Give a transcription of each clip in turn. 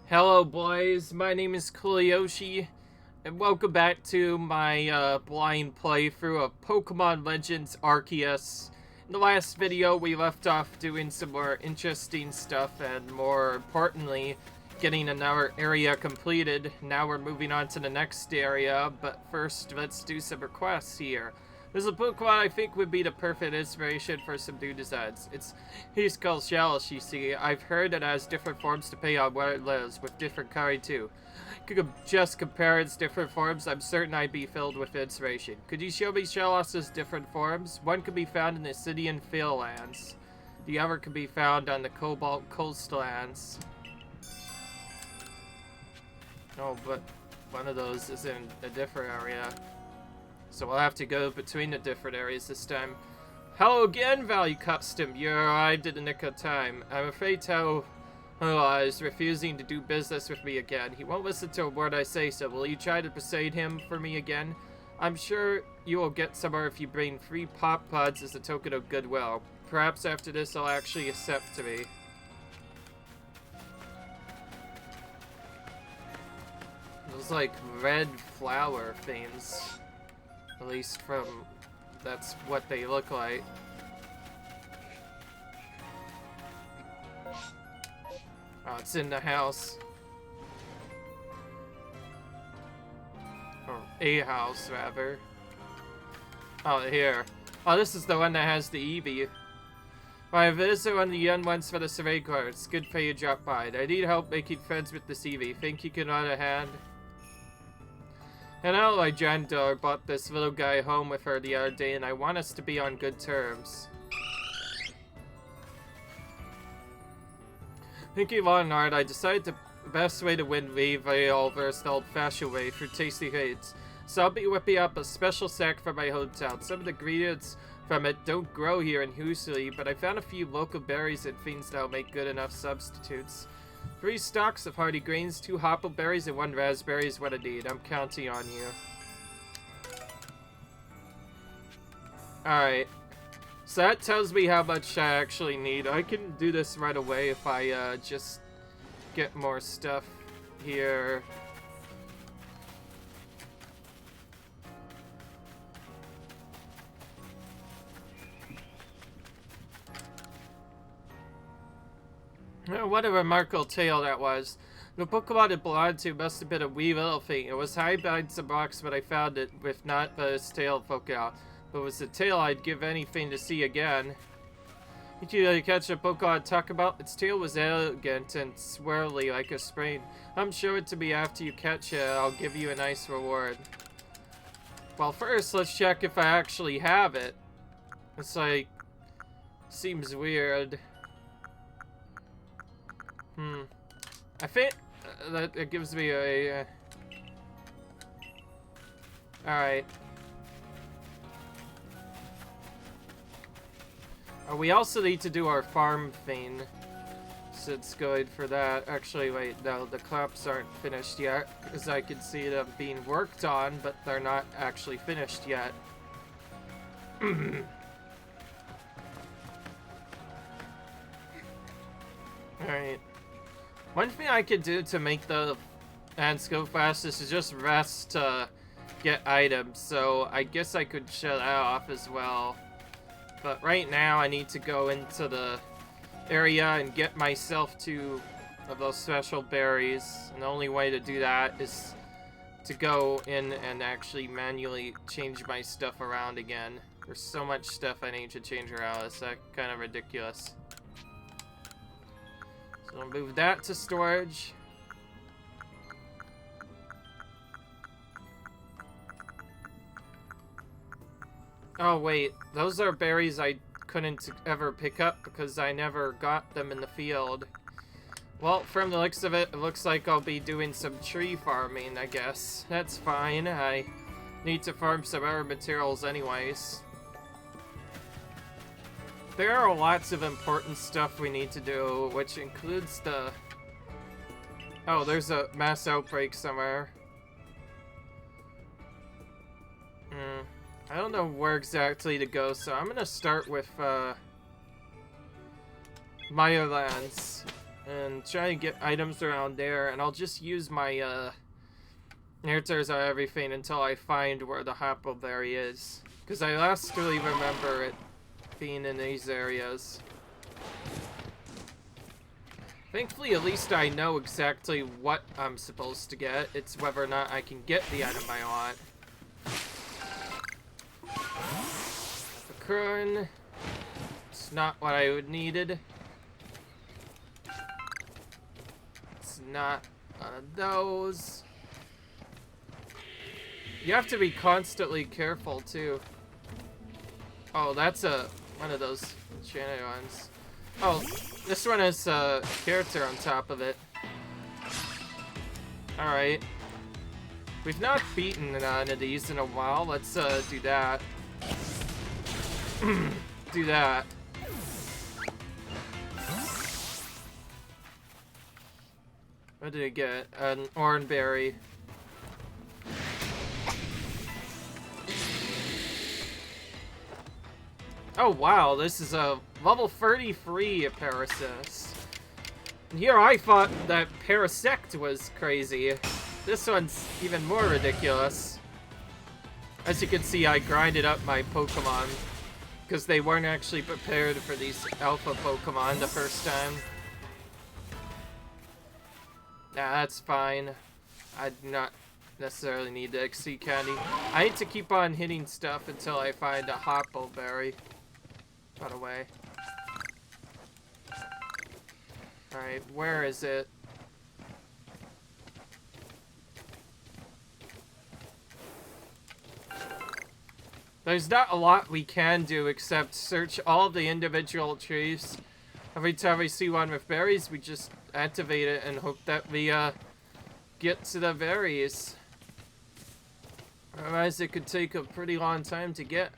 Hello boys, my name is Koyoshi, and welcome back to my blind playthrough of Pokémon Legends Arceus. In the last video we left off doing some more interesting stuff and more importantly, getting another area completed. Now we're moving on to the next area, but first let's do some requests here. There's a Pokemon I think would be the perfect inspiration for some new designs. He's called Shellish, you see. I've heard it has different forms depending on where it lives, with different coloring too. Could just compare its different forms, I'm certain I'd be filled with inspiration. Could you show me Shellish's different forms? One could be found in the Cidian Fieldlands. The other can be found on the Cobalt Coastlands. Oh, but one of those is in a different area. So we'll have to go between the different areas this time. Hello again, Value Custom. You arrived at the nick of time. I'm afraid Tao is refusing to do business with me again. He won't listen to a word I say, so will you try to persuade him for me again? I'm sure you will get somewhere if you bring 3 pop pods as a token of goodwill. Perhaps after this I'll actually accept me. Those like red flower things. At least from, that's what they look like. Oh, it's in the house. Or a house, rather. Oh, here. Oh, this is the one that has the Eevee. My visit on the young ones for the survey card. It's good for you to drop by. I need help making friends with this Eevee. Think you can lend a hand? An ally granddaughter brought this little guy home with her the other day, and I want us to be on good terms. Thinking long and hard, I decided the best way to win Levi over the old-fashioned way through tasty foods. So I'll be whipping up a special sack from my hometown. Some of the ingredients from it don't grow here in Huxley, but I found a few local berries and things that'll make good enough substitutes. 3 stalks of hardy grains, 2 hoppleberries, and 1 raspberry is what I need. I'm counting on you. Alright. So that tells me how much I actually need. I can do this right away if I just get more stuff here. What a remarkable tale that was. The Pokemon it belonged to must have been a wee little thing. It was hiding behind some rocks when I found it, with not but its tail poking out. But it was the tail I'd give anything to see again. Did you catch a Pokemon talk about? Its tail was elegant and swirly like a spring. I'm sure it to me after you catch it. I'll give you a nice reward. Well, first, let's check if I actually have it. It's like... seems weird. I think that it gives me a... Alright. We also need to do our farm thing. So it's good for that. Actually, wait, no, the crops aren't finished yet. Because I can see them being worked on, but they're not actually finished yet. Alright. One thing I could do to make the ants go fastest is just rest to get items, so I guess I could shut that off as well. But right now I need to go into the area and get myself 2 of those special berries, and the only way to do that is to go in and actually manually change my stuff around again. There's so much stuff I need to change around, it's kind of ridiculous. I'll move that to storage. Oh wait, those are berries I couldn't ever pick up because I never got them in the field. Well, from the looks of it, it looks like I'll be doing some tree farming, I guess. That's fine, I need to farm some other materials anyways. There are lots of important stuff we need to do, which includes the... Oh, there's a mass outbreak somewhere. I don't know where exactly to go, so I'm gonna start with, Meadowlands. and try and get items around there, and I'll just use my answers on everything until I find where the Happleberry is. Because I last really remember it being in these areas. Thankfully, at least I know exactly what I'm supposed to get. It's whether or not I can get the item I want. The Current. It's not what I would needed. It's not one of those. You have to be constantly careful too. Oh, that's one of those enchanted ones. Oh, this one has a character on top of it. Alright. We've not beaten none of these in a while. Let's do that. Do that. What did I get? An oranberry. Oh wow, this is a level 33 Parasect. Here I thought that Parasect was crazy. This one's even more ridiculous. As you can see, I grinded up my Pokemon because they weren't actually prepared for these alpha Pokemon the first time. Nah, that's fine. I do not necessarily need the XC candy. I need to keep on hitting stuff until I find a Happleberry. By the way. Alright, where is it? There's not a lot we can do except search all of the individual trees. Every time we see one with berries, we just activate it and hope that we get to the berries. Otherwise, it could take a pretty long time to get.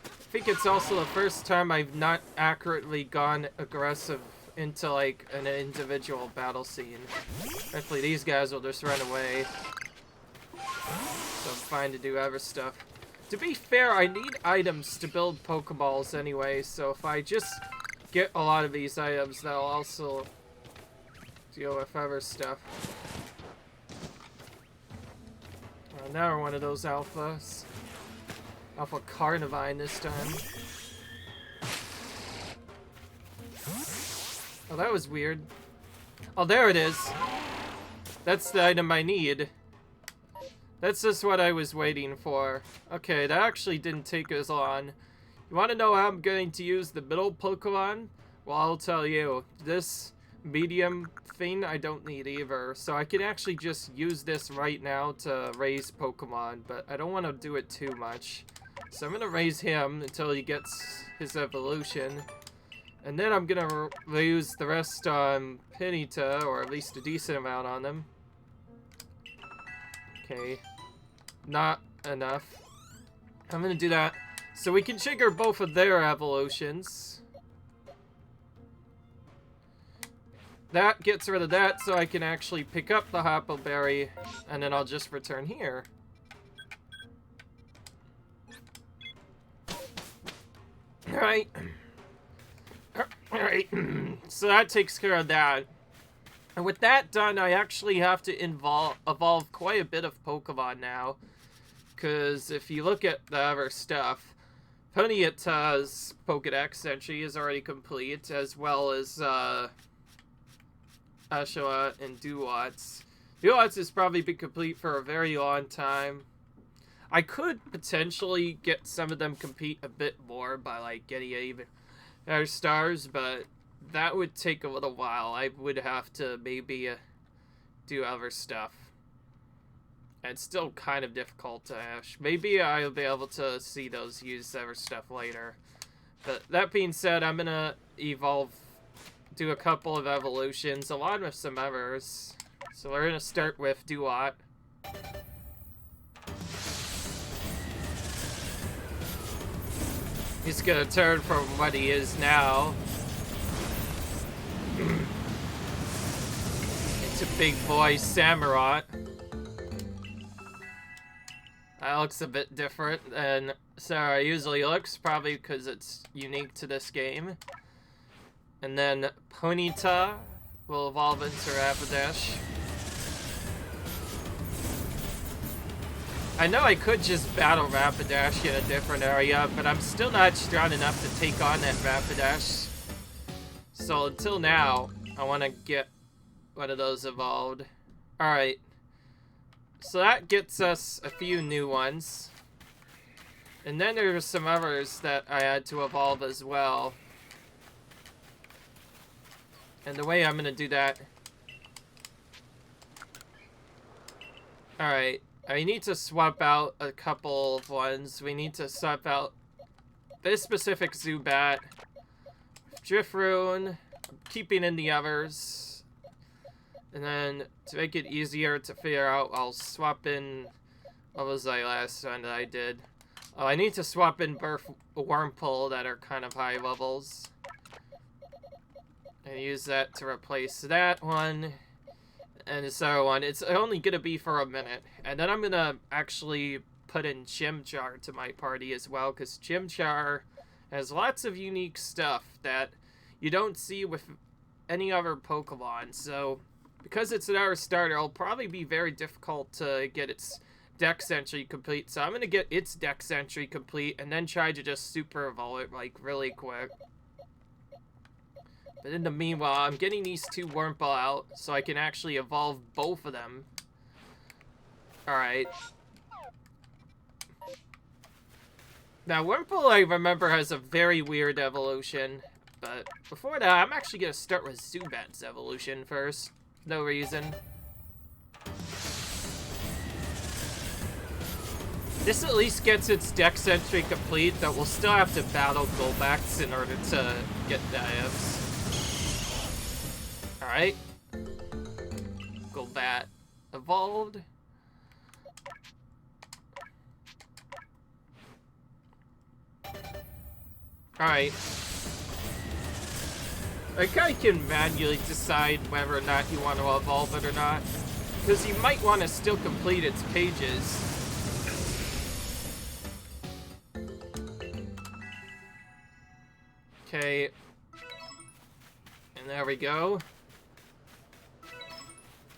I think it's also the first time I've not accurately gone aggressive into like an individual battle scene. Hopefully these guys will just run away. So I'm fine to do other stuff. To be fair, I need items to build Pokeballs anyway, so if I just get a lot of these items, that'll also deal with other stuff. Now we're one of those alphas. Alpha Carnivine this time. Oh, that was weird. Oh, there it is. That's the item I need. That's just what I was waiting for. Okay, that actually didn't take as long. You want to know how I'm going to use the middle Pokemon? Well, I'll tell you. This medium thing I don't need either. So I can actually just use this right now to raise Pokemon, but I don't want to do it too much. So I'm going to raise him until he gets his evolution. And then I'm going to use the rest on Pinita, or at least a decent amount on them. Okay. Not enough. I'm going to do that so we can trigger both of their evolutions. That gets rid of that so I can actually pick up the Happleberry, and then I'll just return here. Alright. Alright. So that takes care of that. And with that done, I actually have to evolve quite a bit of Pokemon now. Because if you look at the other stuff, Ponyta's Pokedex entry is already complete, as well as Ashua and Duwat's. Duwat's has probably been complete for a very long time. I could potentially get some of them compete a bit more by like getting even better stars, but that would take a little while. I would have to maybe do other stuff. And it's still kind of difficult to hash. Maybe I'll be able to see those use other stuff later. But that being said, I'm gonna do a couple of evolutions, along with some others. So we're gonna start with Duat. He's gonna turn from what he is now into Big Boy Samurott. That looks a bit different than Sarah usually looks, probably because it's unique to this game. And then Ponyta will evolve into Rapidash. I know I could just battle Rapidash in a different area, but I'm still not strong enough to take on that Rapidash. So until now, I want to get one of those evolved. Alright. So that gets us a few new ones. And then there's some others that I had to evolve as well. And the way I'm going to do that... Alright. I need to swap out a couple of ones. We need to swap out this specific Zubat. Drifloon. I'm keeping in the others. And then, to make it easier to figure out, I'll swap in... What was the last one that I did? Oh, I need to swap in Wurmple that are kind of high levels. And use that to replace that one. And so on. It's only gonna be for a minute. And then I'm gonna actually put in Chimchar to my party as well, because Chimchar has lots of unique stuff that you don't see with any other Pokemon. So, because it's an hour starter, it'll probably be very difficult to get its Dex entry complete. So I'm gonna get its Dex entry complete, and then try to just Super Evolve it, like, really quick. But in the meanwhile, I'm getting these two Wurmple out, so I can actually evolve both of them. Alright. Now, Wurmple, I remember, has a very weird evolution. But before that, I'm actually going to start with Zubat's evolution first. No reason. This at least gets its Dex entry complete, but we'll still have to battle Golbats in order to get Dives. Alright. Golbat evolved. Alright. I kind of can manually decide whether or not you want to evolve it or not. Because you might want to still complete its pages. Okay. And there we go.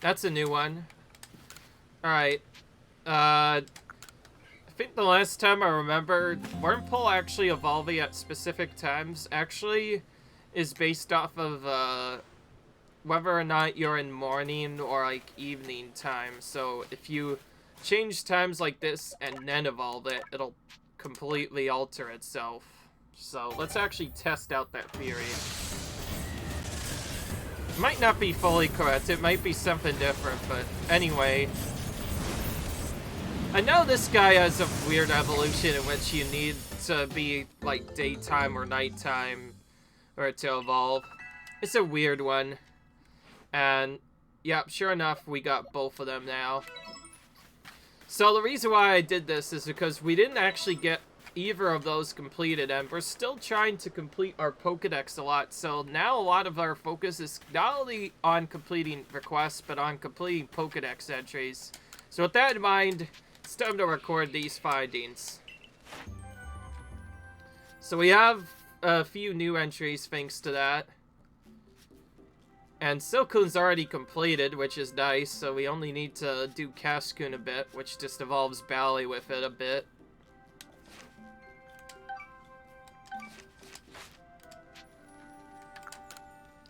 That's a new one. Alright. I think the last time I remember, Wurmple actually evolving at specific times actually is based off of whether or not you're in morning or like evening time. So if you change times like this and then evolve it, it'll completely alter itself. So let's actually test out that theory. Might not be fully correct, it might be something different, but anyway. I know this guy has a weird evolution in which you need to be like daytime or nighttime for it to evolve. It's a weird one. And yeah, sure enough, we got both of them now. So the reason why I did this is because we didn't actually get either of those completed, and we're still trying to complete our Pokedex a lot, so now a lot of our focus is not only on completing requests, but on completing Pokedex entries. So with that in mind, it's time to record these findings. So we have a few new entries thanks to that. And Silcoon's already completed, which is nice, so we only need to do Cascoon a bit, which just evolves Bally with it a bit.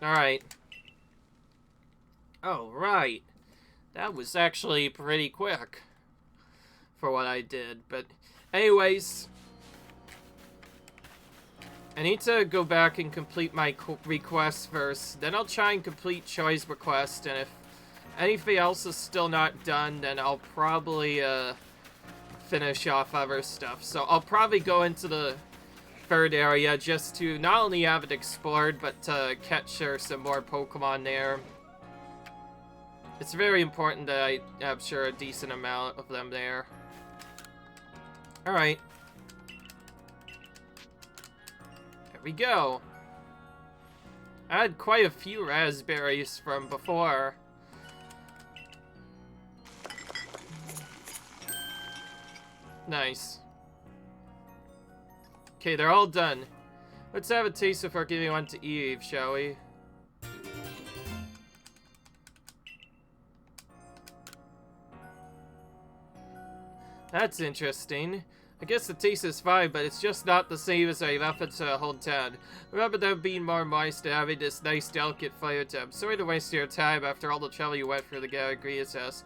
Alright. Alright. That was actually pretty quick for what I did. But anyways, I need to go back and complete my requests first. Then I'll try and complete Choi's request. And if anything else is still not done, then I'll probably finish off other stuff. So I'll probably go into the third area just to not only have it explored, but to catch some more Pokemon there. It's very important that I capture a decent amount of them there. Alright. There we go. I had quite a few raspberries from before. Nice. Okay, they're all done. Let's have a taste before giving one to Eve, shall we? That's interesting. I guess the taste is fine, but it's just not the same as I left it to the whole town. Remember them being more moist and having this nice, delicate flavor to them. Sorry to waste your time after all the trouble you went through to get ingredients us.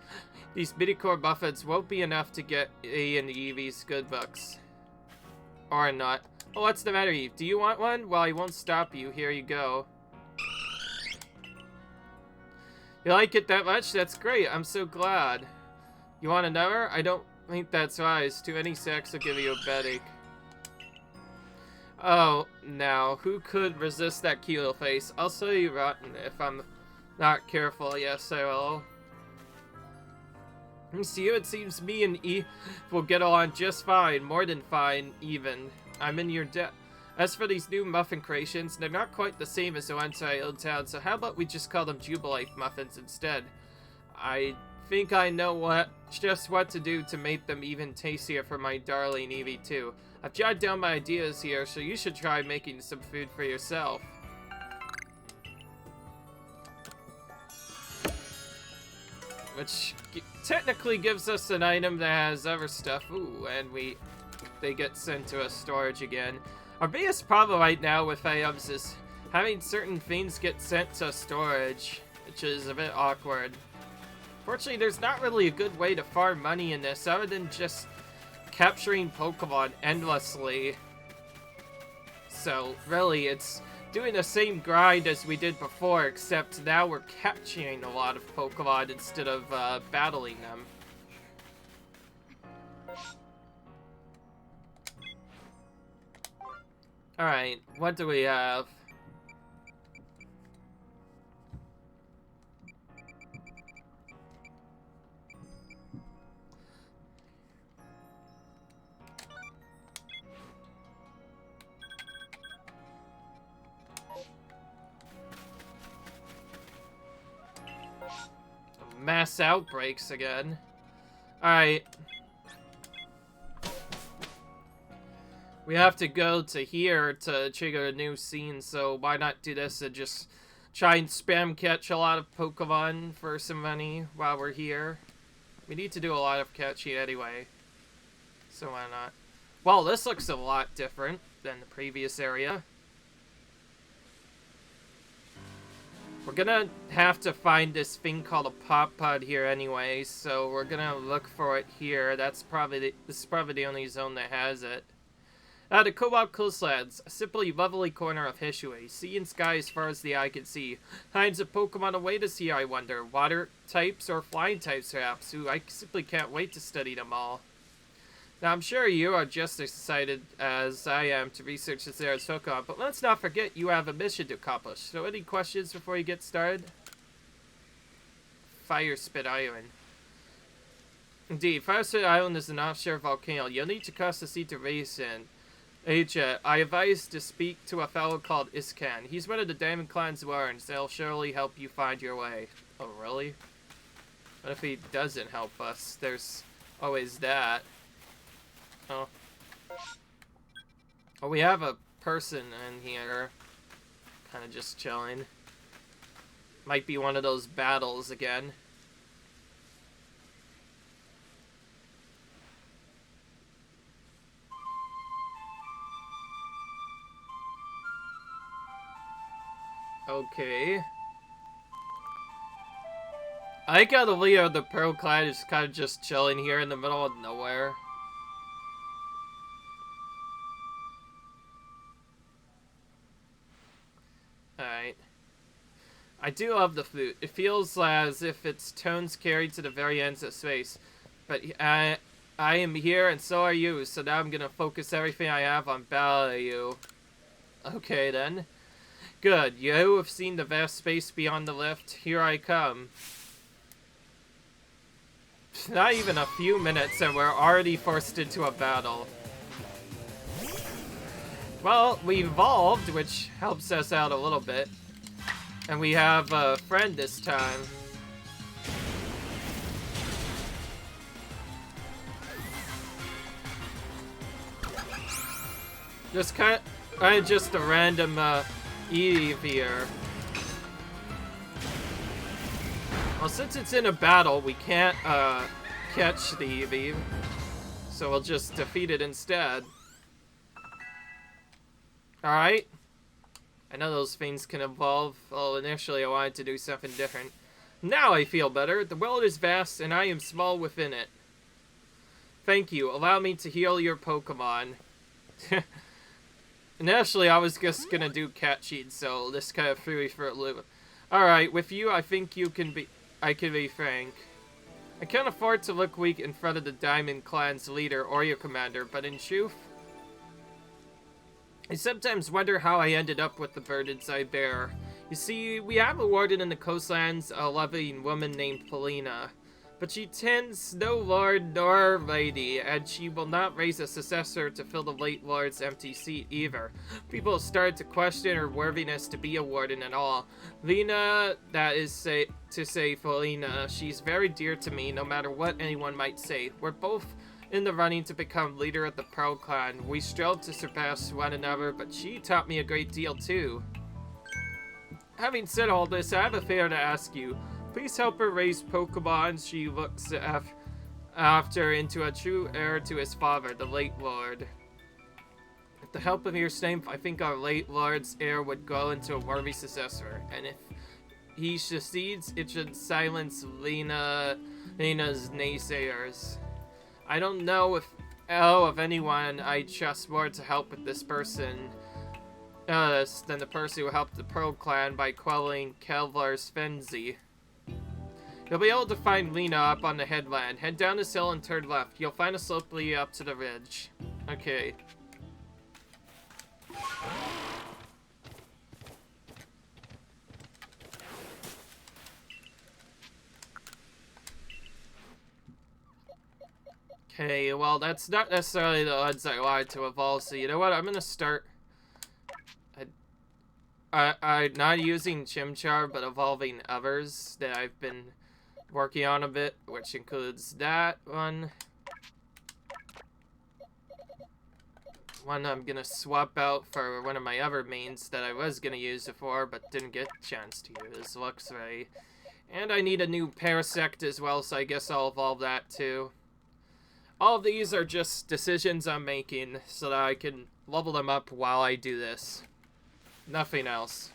These midi-core muffins won't be enough to get A and Evie's good books. Or not. Oh, what's the matter, Eve? Do you want one? Well, I won't stop you. Here you go. You like it that much? That's great. I'm so glad. You want another? I don't think that's wise. Too many sex will give you a headache. Oh, now, who could resist that kilo face? I'll show you rotten if I'm not careful. Yes, I will. You see, it seems me and Eve will get on just fine. More than fine, even. I'm in your debt. As for these new muffin creations, they're not quite the same as the ones I old town, so how about we just call them Jubilife muffins instead? I think I know just what to do to make them even tastier for my darling Evie too. I've jotted down my ideas here, so you should try making some food for yourself. Which technically gives us an item that has other stuff. Ooh, and they get sent to a storage again. Our biggest problem right now with items is having certain things get sent to storage, which is a bit awkward. Fortunately, there's not really a good way to farm money in this other than just capturing Pokemon endlessly. So, really, it's doing the same grind as we did before, except now we're capturing a lot of Pokemon instead of battling them. Alright, what do we have? Mass outbreaks again. Alright. We have to go to here to trigger a new scene, so why not do this and just try and spam catch a lot of Pokemon for some money while we're here. We need to do a lot of catching anyway, so why not? Well, this looks a lot different than the previous area. We're gonna have to find this thing called a Pop Pod here anyway, so we're gonna look for it here. This is probably the only zone that has it. The Cobalt Coastlands, a simply lovely corner of Hishui. Sea and sky as far as the eye can see. Kinds of Pokemon await us here, I wonder. Water types or flying types, perhaps. Ooh, I simply can't wait to study them all. Now, I'm sure you are just as excited as I am to research this area's Pokemon, but let's not forget you have a mission to accomplish. So, any questions before you get started? Fire Spit Island. Indeed, Fire Spit Island is an offshore volcano. You'll need to cross the sea to race in. Agent, I advise to speak to a fellow called Iskan. He's one of the Diamond Clan's warrants. They'll surely help you find your way. Oh, really? What if he doesn't help us? There's always that. Oh. Oh, we have a person in here. Kind of just chilling. Might be one of those battles again. Okay. I got a Leo the Pearl Clan is kind of just chilling here in the middle of nowhere. Alright. I do love the flute. It feels as if its tones carried to the very ends of space. But I am here and so are you, so now I'm gonna focus everything I have on battling you. Okay then. Good. You have seen the vast space beyond the lift. Here I come. Not even a few minutes and we're already forced into a battle. Well, we evolved, which helps us out a little bit. And we have a friend this time. Just kind of... just a random Eevee here. Well, since it's in a battle, we can't catch the Eevee, so we'll just defeat it instead. Alright. I know those things can evolve. Well, initially I wanted to do something different. Now I feel better. The world is vast, and I am small within it. Thank you. Allow me to heal your Pokemon. Initially, I was just gonna do catching, so this kind of threw me for a loop. Alright, with you, I think I can be frank. I can't afford to look weak in front of the Diamond Clan's leader or your commander, but in truth, I sometimes wonder how I ended up with the burdens I bear. You see, we have a warden in the Coastlands, a loving woman named Polina. But she tends no lord nor lady, and she will not raise a successor to fill the late lord's empty seat either. People started to question her worthiness to be a warden at all. Lena, that is to say Polina, she's very dear to me, no matter what anyone might say. We're both in the running to become leader of the Pearl Clan. We strove to surpass one another, but she taught me a great deal too. Having said all this, I have a favor to ask you. Please help her raise Pokemon she looks after into a true heir to his father, the late lord. With the help of your strength, I think our late lord's heir would grow into a worthy successor. And if he succeeds, it should silence Lena's naysayers. I don't know if of anyone I trust more to help with this person than the person who helped the Pearl Clan by quelling Kevlar's frenzy. You'll be able to find Lena up on the headland. Head down this hill and turn left. You'll find a slope leading up to the ridge. Okay. Okay, well, that's not necessarily the odds I wanted to evolve, so you know what? I'm gonna start... I'm not using Chimchar, but evolving others that I've been working on a bit, which includes that one. One I'm gonna swap out for one of my other mains that I was gonna use before, but didn't get a chance to use, Luxray. And I need a new Parasect as well, so I guess I'll evolve that too. All of these are just decisions I'm making so that I can level them up while I do this. Nothing else.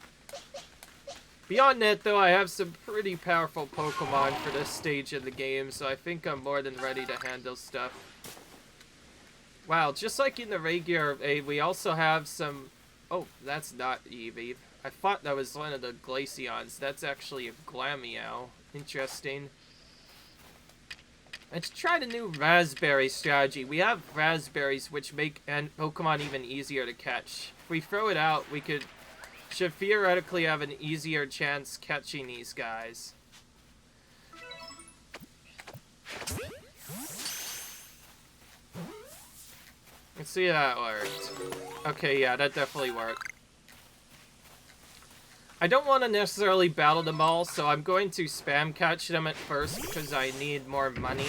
Beyond that, though, I have some pretty powerful Pokemon for this stage of the game, so I think I'm more than ready to handle stuff. Wow, just like in the regular we also have some... Oh, that's not Eevee. I thought that was one of the Glaceons. That's actually a Glameow. Interesting. Let's try the new Raspberry strategy. We have Raspberries, which make Pokemon even easier to catch. If we throw it out, we should theoretically have an easier chance catching these guys. Let's see if that worked. Okay, yeah, that definitely worked. I don't want to necessarily battle them all, so I'm going to spam catch them at first because I need more money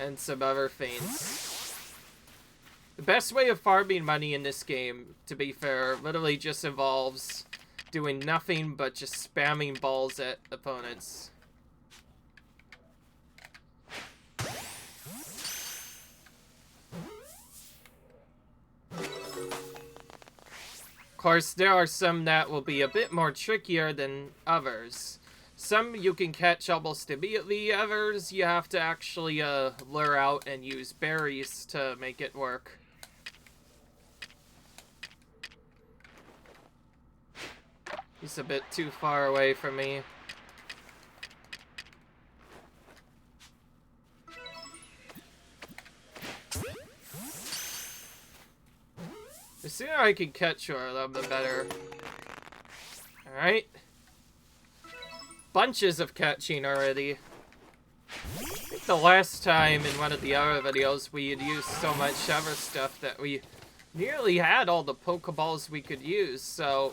and some other things. The best way of farming money in this game, to be fair, literally just involves doing nothing but just spamming balls at opponents. Of course, there are some that will be a bit more trickier than others. Some you can catch almost immediately, others you have to actually lure out and use berries to make it work. He's a bit too far away from me. The sooner I can catch her, the better. Alright. Bunches of catching already. I think the last time in one of the other videos we had used so much other stuff that we nearly had all the Pokeballs we could use, so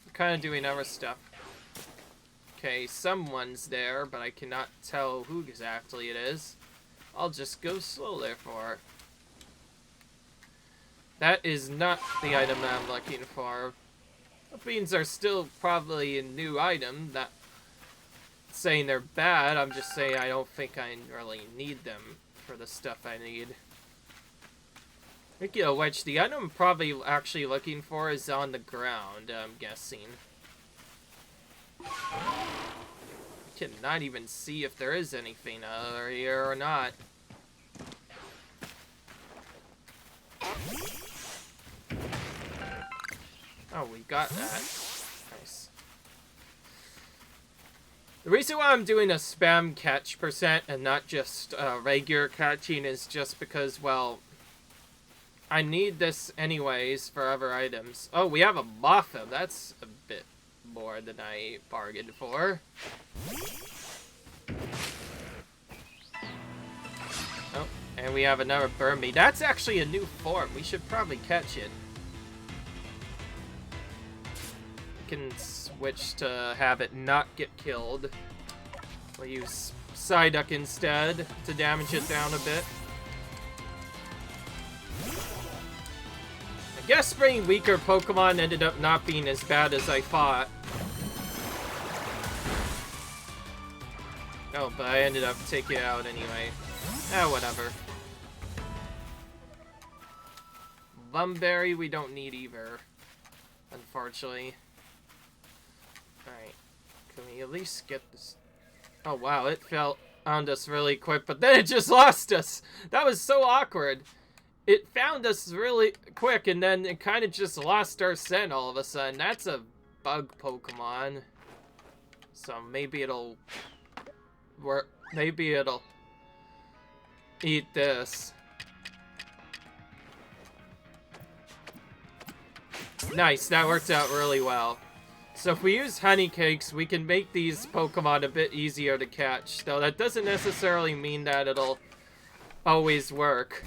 I'm kind of doing other stuff. Okay, someone's there, but I cannot tell who exactly it is. I'll just go slow there for it. That is not the item that I'm looking for. Beans are still probably a new item. Not saying they're bad, I'm just saying I don't think I really need them for the stuff I need. Speaking of which, the item I'm probably actually looking for is on the ground, I'm guessing. I cannot even see if there is anything here or not. Oh, we got that. Nice. The reason why I'm doing a spam catch percent and not just regular catching is just because, well, I need this anyways for other items. Oh, we have a Mothim. That's a bit more than I bargained for. Oh, and we have another Burmy. That's actually a new form. We should probably catch it. We can switch to have it not get killed. We'll use Psyduck instead to damage it down a bit. I guess bringing weaker Pokemon ended up not being as bad as I thought. Oh, but I ended up taking it out anyway. Whatever. Lumberry we don't need either, unfortunately. Alright. Can we at least get this? Oh wow, it fell on us really quick, but then it just lost us! That was so awkward. It found us really quick, and then it kind of just lost our scent all of a sudden. That's a bug Pokemon. So maybe it'll work. Maybe it'll eat this. Nice, that worked out really well. So if we use honey cakes, we can make these Pokemon a bit easier to catch. Though that doesn't necessarily mean that it'll always work.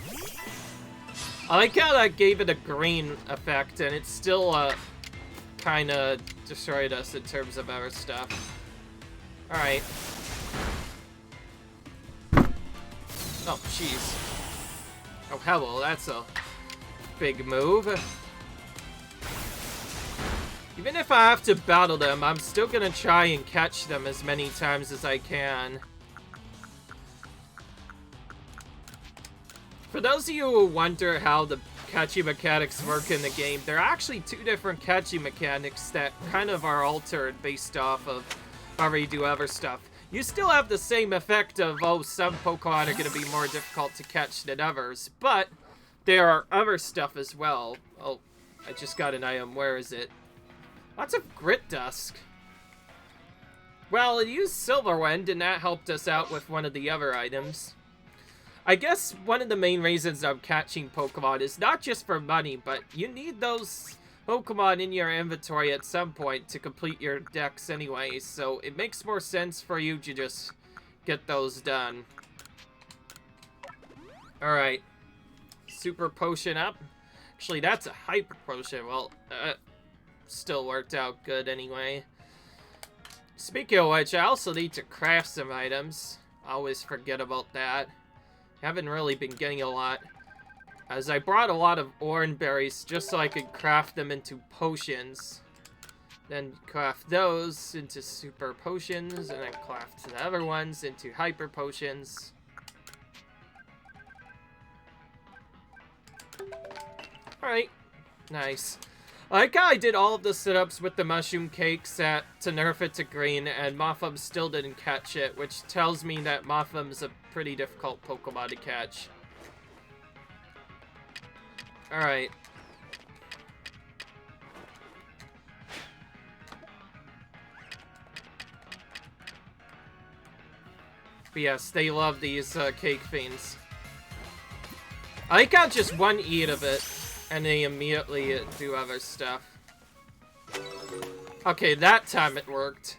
I like how that gave it a green effect, and it still, kind of destroyed us in terms of our stuff. Alright. Oh, jeez. Oh, hello, that's a big move. Even if I have to battle them, I'm still gonna try and catch them as many times as I can. For those of you who wonder how the catching mechanics work in the game, there are actually two different catching mechanics that kind of are altered based off of how you do other stuff. You still have the same effect of, oh, some Pokemon are going to be more difficult to catch than others, but there are other stuff as well. Oh, I just got an item. Where is it? Lots of Grit Dusk. Well, it used Silverwind, and that helped us out with one of the other items. I guess one of the main reasons I'm catching Pokemon is not just for money, but you need those Pokemon in your inventory at some point to complete your decks anyway, so it makes more sense for you to just get those done. Alright. Super Potion up. Actually, that's a Hyper Potion. Well, still worked out good anyway. Speaking of which, I also need to craft some items. I always forget about that. Haven't really been getting a lot, as I brought a lot of orange berries just so I could craft them into potions. Then craft those into super potions, and then craft the other ones into hyper potions. Alright, nice. I like how I did all of the setups with the mushroom cakes to nerf it to green, and Mothim still didn't catch it, which tells me that Mothim's a pretty difficult Pokemon to catch. Alright. But yes, they love these cake fiends. I like how just one eat of it, and they immediately do other stuff. Okay, that time it worked.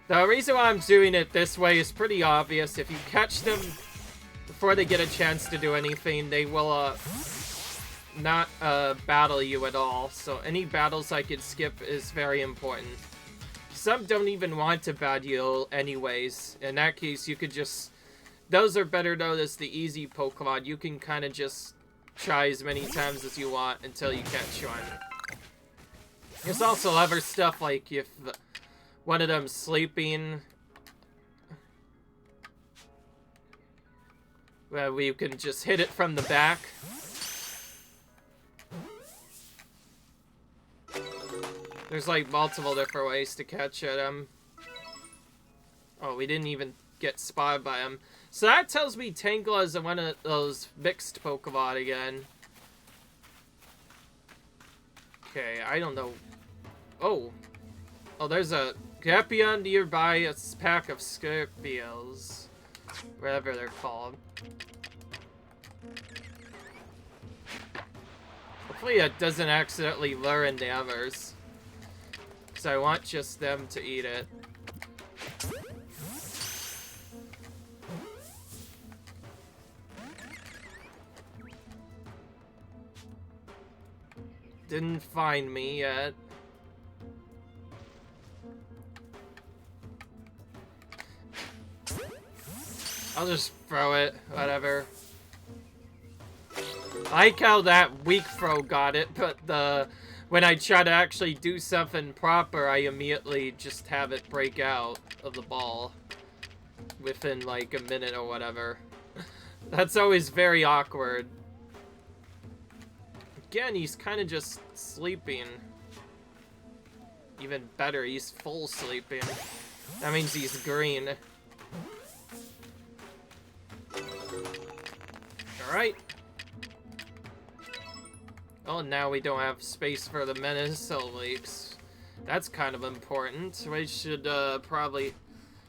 The reason why I'm doing it this way is pretty obvious. If you catch them before they get a chance to do anything, they will not battle you at all. So any battles I could skip is very important. Some don't even want to battle you anyways. In that case, you could just... Those are better known as the easy Pokemon. You can kind of just try as many times as you want until you catch one. There's also other stuff like if one of them's sleeping, where we can just hit it from the back. There's like multiple different ways to catch him. Oh, we didn't even get spotted by him. So that tells me Tangela is one of those mixed Pokemon again. Okay, I don't know. Oh, there's a Gapion nearby, a pack of Scorpios, whatever they're called. Hopefully it doesn't accidentally lure in the others, because I want just them to eat it. Didn't find me yet. I'll just throw it, whatever. I like how that weak throw got it, but when I try to actually do something proper, I immediately just have it break out of the ball within like a minute or whatever. That's always very awkward. Again, he's kind of just sleeping. Even better, he's full sleeping. That means he's green. Alright. Oh, now we don't have space for the Menace leaks. That's kind of important. We should probably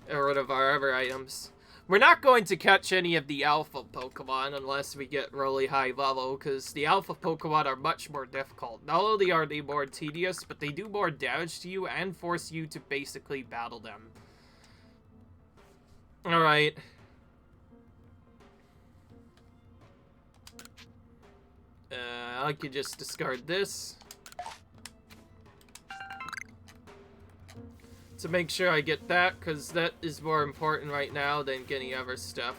get rid of our other items. We're not going to catch any of the Alpha Pokemon unless we get really high level, because the Alpha Pokemon are much more difficult. Not only are they more tedious, but they do more damage to you and force you to basically battle them. Alright. I could just discard this to make sure I get that, because that is more important right now than getting other stuff.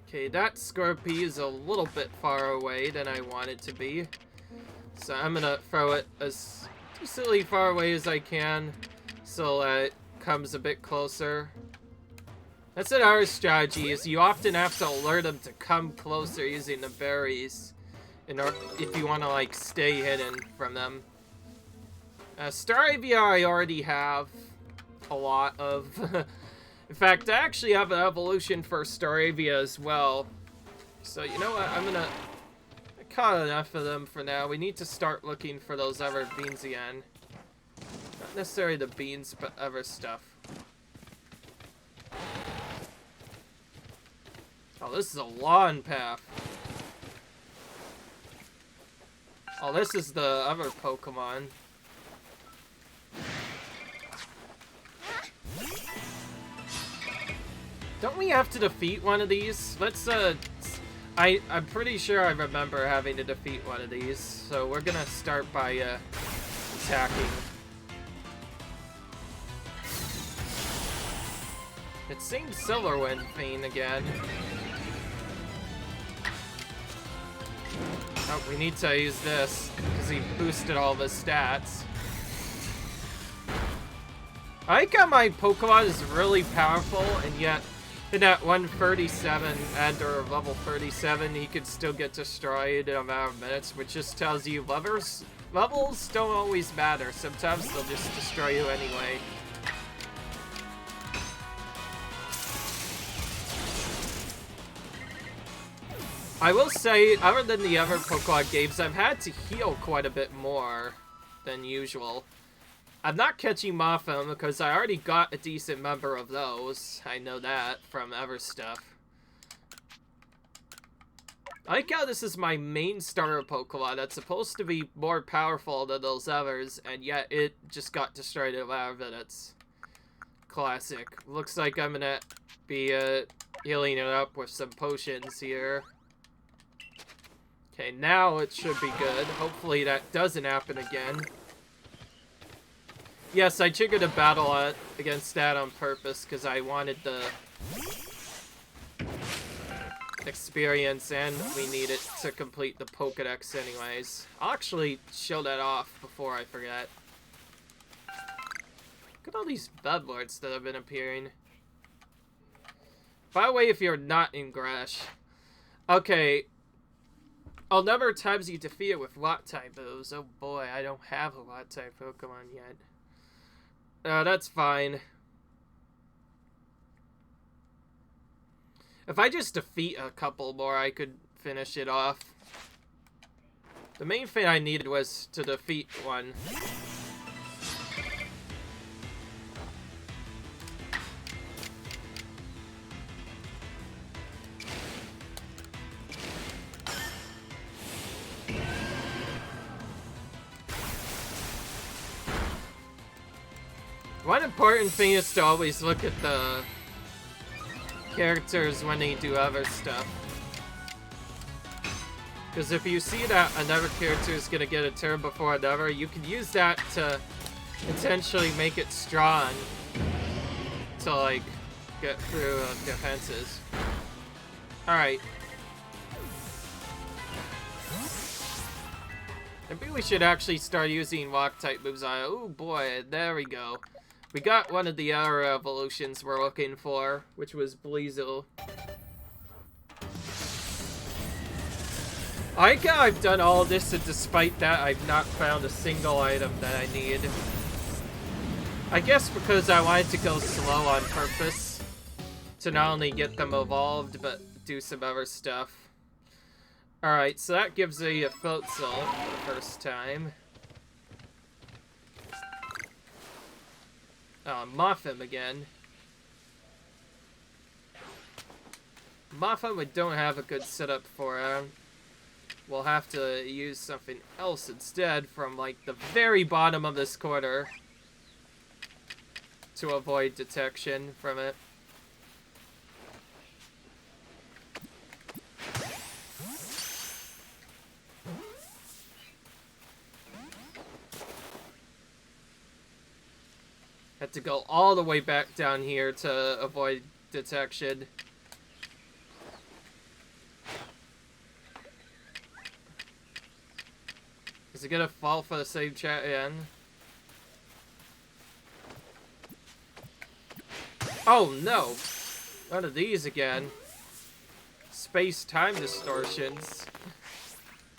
Okay, that Scorpy is a little bit far away than I want it to be, so I'm gonna throw it as decently far away as I can so that it comes a bit closer. That's another strategy, is you often have to alert them to come closer using the berries if you want to like stay hidden from them. Staravia I already have a lot of. In fact, I actually have an evolution for Staravia as well. So you know what, I caught enough of them for now. We need to start looking for those other beans again. Not necessarily the beans, but other stuff. Oh, this is a lawn path. Oh, this is the other Pokemon. Don't we have to defeat one of these? Let's, I'm pretty sure I remember having to defeat one of these. So we're gonna start by, attacking. It seems Silverwind Fiend again. Oh, we need to use this, because he boosted all the stats. I like how my Pokemon is really powerful, and yet, in that 137 and or level 37, he could still get destroyed in a matter of minutes, which just tells you levels don't always matter. Sometimes they'll just destroy you anyway. I will say, other than the other Pokemon games, I've had to heal quite a bit more than usual. I'm not catching Mothim because I already got a decent number of those. I know that from other stuff. I like how this is my main starter Pokemon that's supposed to be more powerful than those others, and yet it just got destroyed in a matter of minutes. Classic. Looks like I'm gonna be healing it up with some potions here. Okay, now it should be good. Hopefully that doesn't happen again. Yes, I triggered a battle against that on purpose because I wanted the experience and we need it to complete the Pokédex anyways. I'll actually show that off before I forget. Look at all these bedlords that have been appearing. By the way, if you're not in Gresh. Okay. I'll number of times you defeat it with Rock-type moves. Oh boy, I don't have a Rock-type Pokemon yet. That's fine. If I just defeat a couple more, I could finish it off. The main thing I needed was to defeat one. One important thing is to always look at the characters when they do other stuff. Because if you see that another character is going to get a turn before another, you can use that to intentionally make it strong to, like, get through defenses. Alright. Maybe we should actually start using Rock-type moves on it. Oh boy, there we go. We got one of the other evolutions we're looking for, which was Bleasel. I like how I've done all this, and despite that, I've not found a single item that I need. I guess because I wanted to go slow on purpose, to not only get them evolved, but do some other stuff. Alright, so that gives a Floatzel for the first time. Mothim again. Mothim we don't have a good setup for. We'll have to use something else instead from, like, the very bottom of this corner to avoid detection from it. Had to go all the way back down here to avoid detection. Is it gonna fall for the same chat again? Oh no! One of these again. Space-time distortions.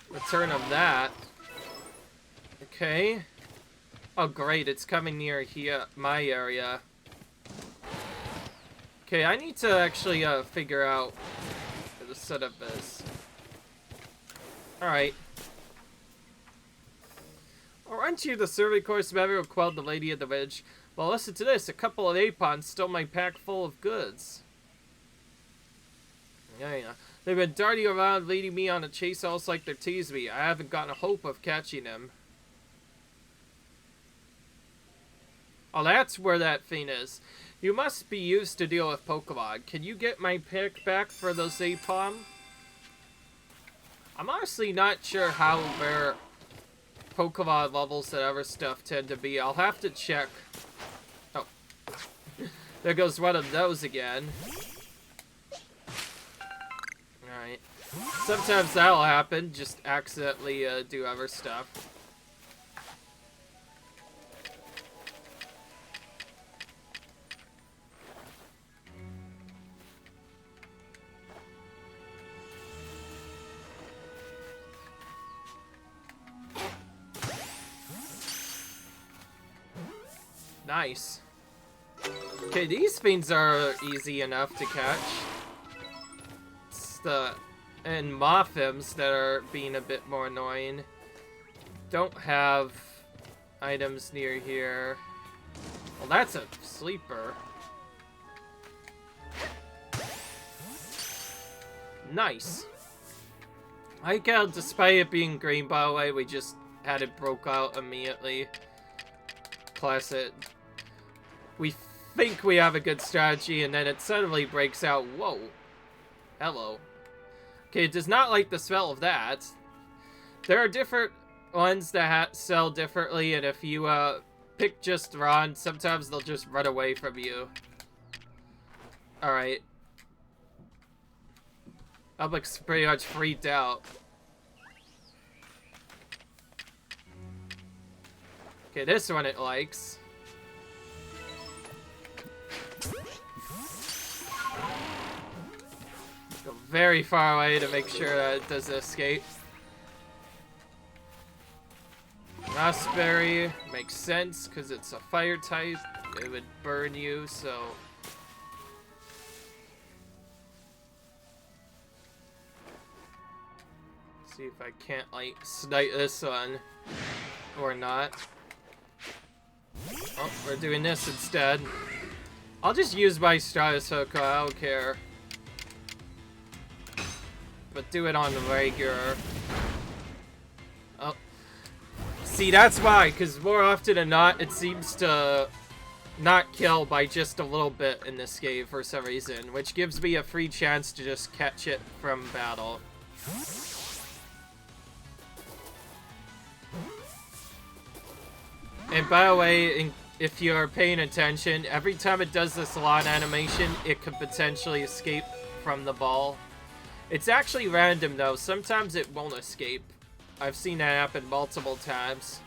Return of that. Okay. Oh great, it's coming near here, my area. Okay, I need to actually figure out what the setup is. Alright. Aren't you the survey course member who quelled the Lady of the Ridge? Well, listen to this. A couple of Apons stole my pack full of goods. Yeah. They've been darting around, leading me on a chase almost like they're teasing me. I haven't gotten a hope of catching them. Oh, that's where that thing is. You must be used to deal with Pokemon. Can you get my pick back for those Apom? I'm honestly not sure how their Pokemon levels and other stuff tend to be. I'll have to check. Oh. There goes one of those again. Alright. Sometimes that'll happen. Just accidentally do other stuff. Nice. Okay, these things are easy enough to catch. It's the Mothims that are being a bit more annoying. Don't have items near here. Well, that's a sleeper. Nice. I like how, despite it being green, by the way, we just had it broke out immediately. Plus it. We think we have a good strategy, and then it suddenly breaks out. Whoa. Hello. Okay, it does not like the smell of that. There are different ones that sell differently, and if you pick just run. Sometimes they'll just run away from you. Alright. Public's pretty much freaked out. Okay, this one it likes. Go very far away to make sure that it doesn't escape. Raspberry makes sense because it's a fire type. It would burn you, so... See if I can't, like, snipe this one. Or not. Oh, we're doing this instead. I'll just use my Stratosoka, I don't care. But do it on the regular. Oh. See, that's why, because more often than not, it seems to not kill by just a little bit in this game for some reason, which gives me a free chance to just catch it from battle. And by the way, if you're paying attention, every time it does this lawn animation, it could potentially escape from the ball. It's actually random though, sometimes it won't escape. I've seen that happen multiple times.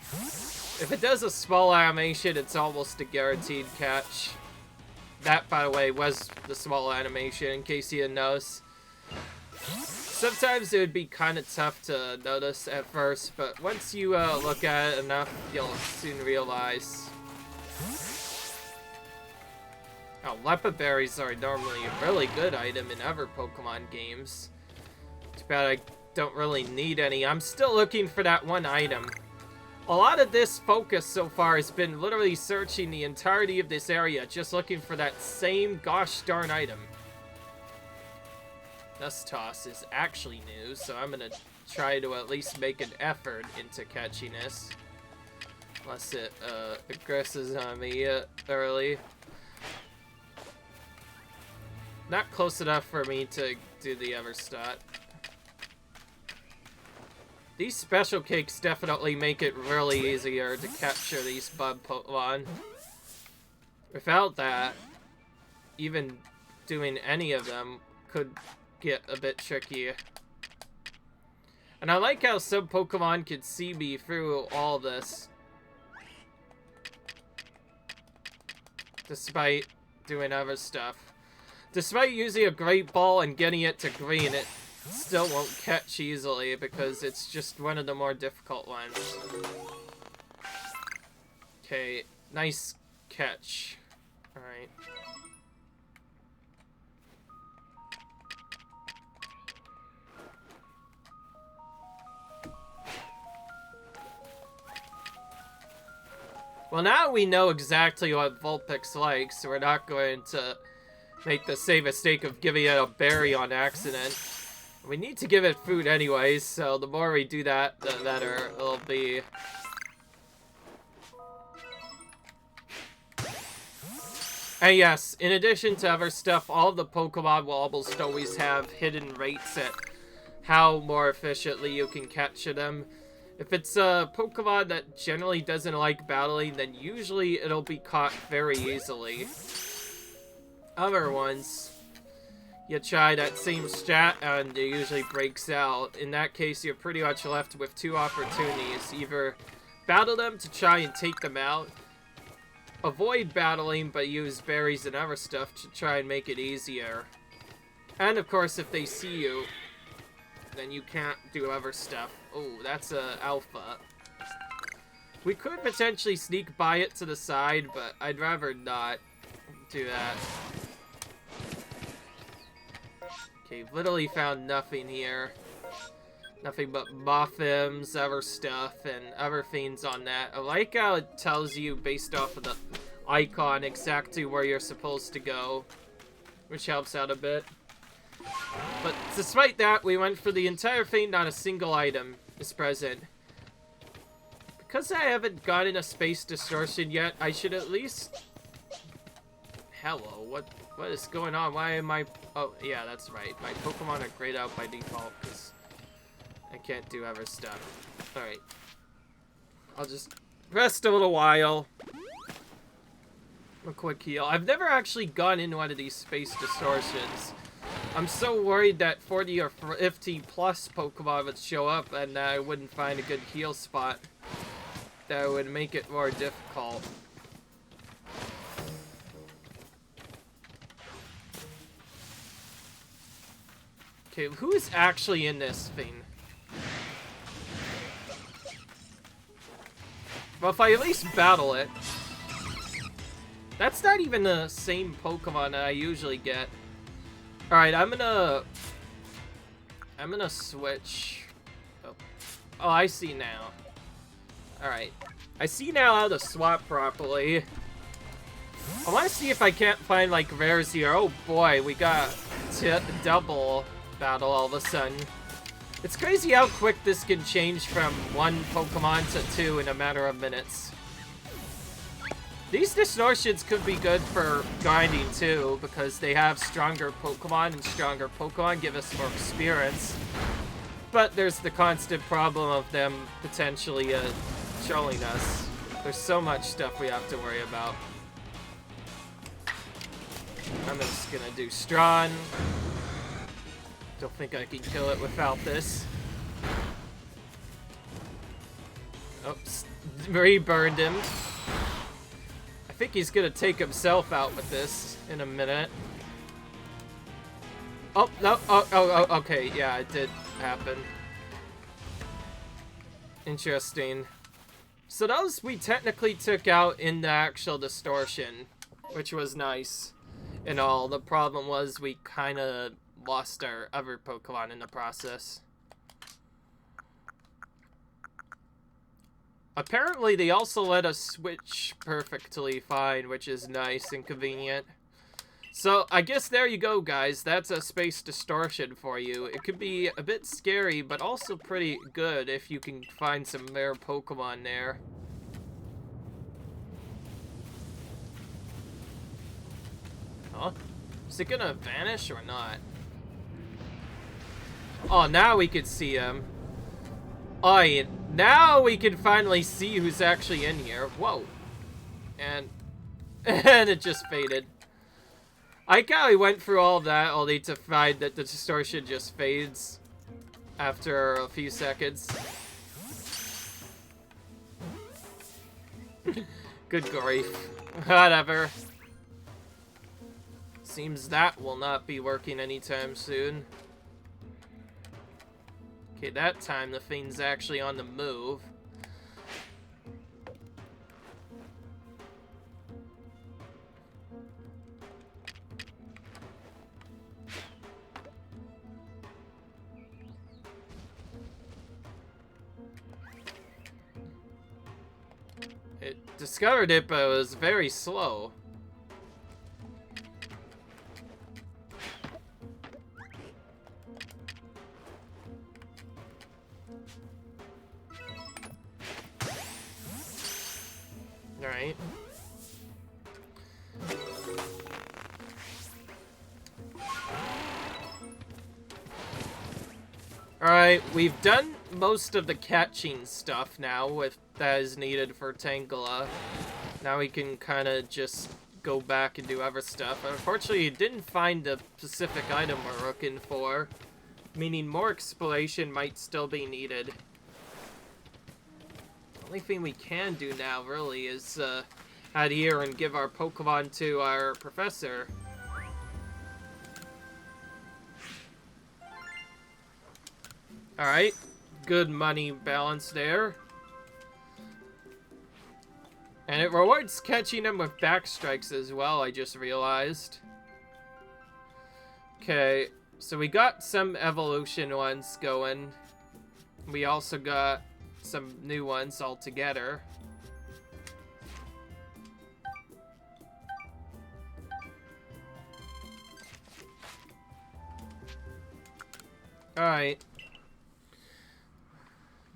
If it does a small animation, it's almost a guaranteed catch. That, by the way, was the small animation, in case you didn't notice. Sometimes it would be kind of tough to notice at first, but once you look at it enough, you'll soon realize. Oh, Leopard berries are normally a really good item in other Pokemon games. Too bad I don't really need any. I'm still looking for that one item. A lot of this focus so far has been literally searching the entirety of this area, just looking for that same gosh darn item. Dust Toss is actually new, so I'm gonna try to at least make an effort into catching this. Unless it aggresses on me early. Not close enough for me to do the Everstot. These special cakes definitely make it really easier to capture these bug Pokemon. Without that, even doing any of them could get a bit tricky. And I like how some Pokemon can see me through all this. Despite doing other stuff. Despite using a Great Ball and getting it to green, it still won't catch easily because it's just one of the more difficult ones. Okay, nice catch. Alright. Well, now we know exactly what Vulpix likes, so we're not going to make the same mistake of giving it a berry on accident. We need to give it food anyways, so the more we do that, the better it'll be. And yes, in addition to other stuff, all of the Pokemon will almost always have hidden rates at how more efficiently you can capture them. If it's a Pokemon that generally doesn't like battling, then usually it'll be caught very easily. Other ones, you try that same strat and it usually breaks out. In that case, you're pretty much left with two opportunities. Either battle them to try and take them out, avoid battling but use berries and other stuff to try and make it easier. And of course, if they see you, then you can't do other stuff. Oh, that's a alpha. We could potentially sneak by it to the side, but I'd rather not do that. Okay, literally found nothing here. Nothing but Mophims, other stuff, and other things on that. I like how it tells you based off of the icon exactly where you're supposed to go, which helps out a bit. But despite that, we went for the entire thing, not a single item is present. Because I haven't gotten a space distortion yet, I should at least... Hello, what is going on? Why am I... Oh, yeah, that's right. My Pokemon are grayed out by default because I can't do other stuff. Alright. I'll just rest a little while. A quick heal. I've never actually gone in one of these space distortions. I'm so worried that 40 or 50 plus Pokemon would show up and I wouldn't find a good heal spot. That would make it more difficult. Okay, who is actually in this thing? Well, if I at least battle it. That's not even the same Pokemon that I usually get. Alright, I'm gonna switch. Oh, I see now. Alright. I see now how to swap properly. I want to see if I can't find, like, rares here. Oh boy, we got double battle all of a sudden. It's crazy how quick this can change from one Pokemon to two in a matter of minutes. These distortions could be good for grinding too, because they have stronger Pokemon, and stronger Pokemon give us more experience. But there's the constant problem of them potentially trolling us. There's so much stuff we have to worry about. I'm just gonna do Strawn. Don't think I can kill it without this. Oops. Re-burned him. I think he's gonna take himself out with this in a minute. Oh, no. Oh, okay. Yeah, it did happen. Interesting. So those we technically took out in the actual distortion, which was nice and all. The problem was we kind of lost our other Pokemon in the process. Apparently, they also let us switch perfectly fine, which is nice and convenient. So, I guess there you go, guys. That's a space distortion for you. It could be a bit scary, but also pretty good if you can find some rare Pokemon there. Huh? Is it gonna vanish or not? Oh, now we can see him. Oh, yeah. Now we can finally see who's actually in here. Whoa. And it just faded. I like how we went through all that only to find that the distortion just fades after a few seconds. Good grief. Whatever. Seems that will not be working anytime soon. Okay, that time the thing's actually on the move. It discovered it, but it was very slow. Alright. Alright, we've done most of the catching stuff now with that is needed for Tangela. Now we can kind of just go back and do other stuff. Unfortunately, didn't find the specific item we're looking for, meaning more exploration might still be needed. The only thing we can do now, really, is head here and give our Pokemon to our professor. Alright, good money balance there. And it rewards catching them with backstrikes as well, I just realized. Okay, so we got some evolution ones going. We also got some new ones altogether. Alright.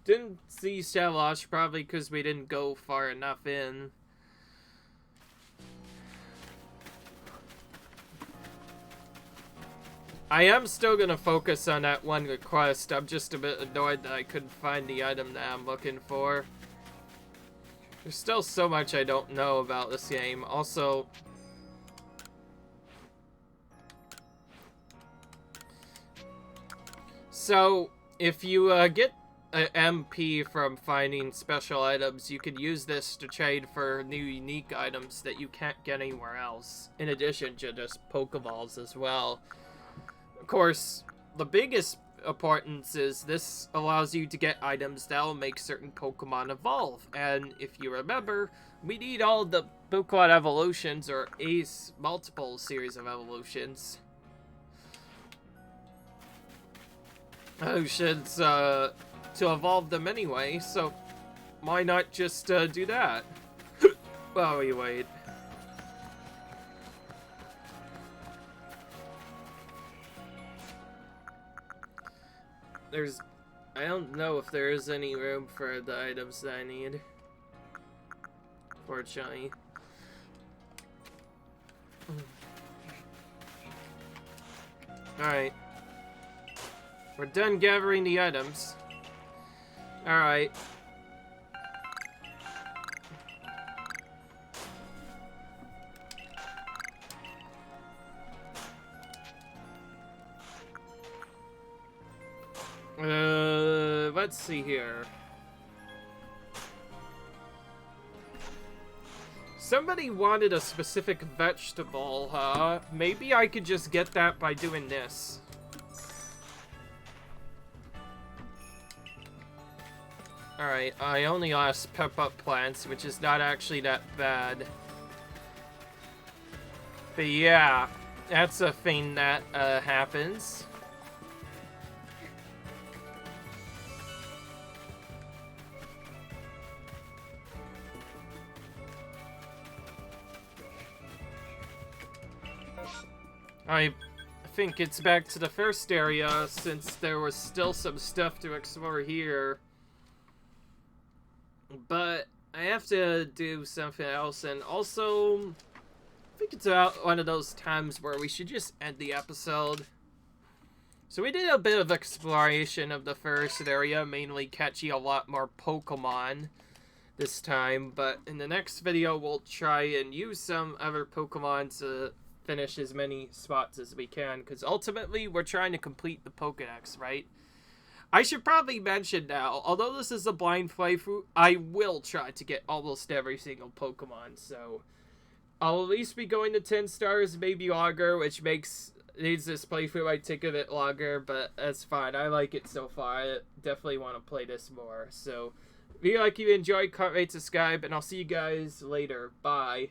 Didn't see Savalas, probably because we didn't go far enough in. I am still going to focus on that one request. I'm just a bit annoyed that I couldn't find the item that I'm looking for. There's still so much I don't know about this game. Also, so if you get an MP from finding special items, you could use this to trade for new unique items that you can't get anywhere else, in addition to just Pokeballs as well. Of course, the biggest importance is this allows you to get items that will make certain Pokemon evolve, and if you remember, we need all the Pokemon evolutions, or multiple series of evolutions. Oceans, to evolve them anyway, so why not just do that? While we wait. I don't know if there is any room for the items that I need. Fortunately. Alright. We're done gathering the items. Alright. Let's see here. Somebody wanted a specific vegetable, huh? Maybe I could just get that by doing this. Alright, I only lost pep up plants, which is not actually that bad. But yeah, that's a thing that happens. I think it's back to the first area, since there was still some stuff to explore here. But I have to do something else, and also, I think it's about one of those times where we should just end the episode. So we did a bit of exploration of the first area, mainly catching a lot more Pokemon this time, but in the next video we'll try and use some other Pokemon to finish as many spots as we can, because ultimately we're trying to complete the Pokédex, right? I should probably mention now, although this is a blind playthrough, I will try to get almost every single Pokemon, so I'll at least be going to 10 stars, maybe longer, which needs this playthrough might take a bit longer, but that's fine. I like it so far. I definitely want to play this more, so if you enjoyed, comment, rate, subscribe, and I'll see you guys later. Bye.